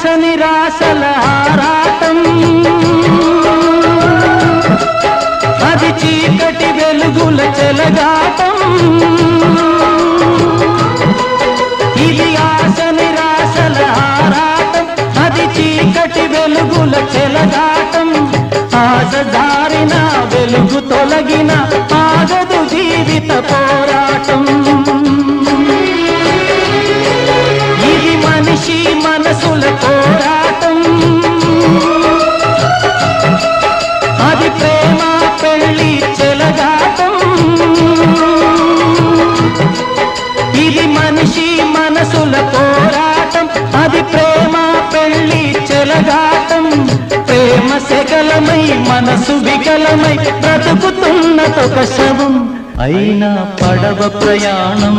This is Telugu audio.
ఆశ నిరాశల ఆరాటం, అది చీకటి వెలుగుల చెలగాటం. ఇది ఆశ నిరాశల ఆరాటం, అది చీకటి వెలుగుల చెలగాటం. ఆశ జారిన వెలుగు తొలగిన ఆగదు జీవిత పోరాటం. ఇది మనిషి మనసుల పోరాటం, అది ప్రేమ పెళ్లి చెలగాటం. ఇది మనిషి మనసుల పోరాటం, అది ప్రేమ పెళ్లి చెలగాటం. ప్రేమ సెగలమై మనసు వికలమై బ్రతుకుతున్నదొక శవం. అయినా పడవ ప్రయాణం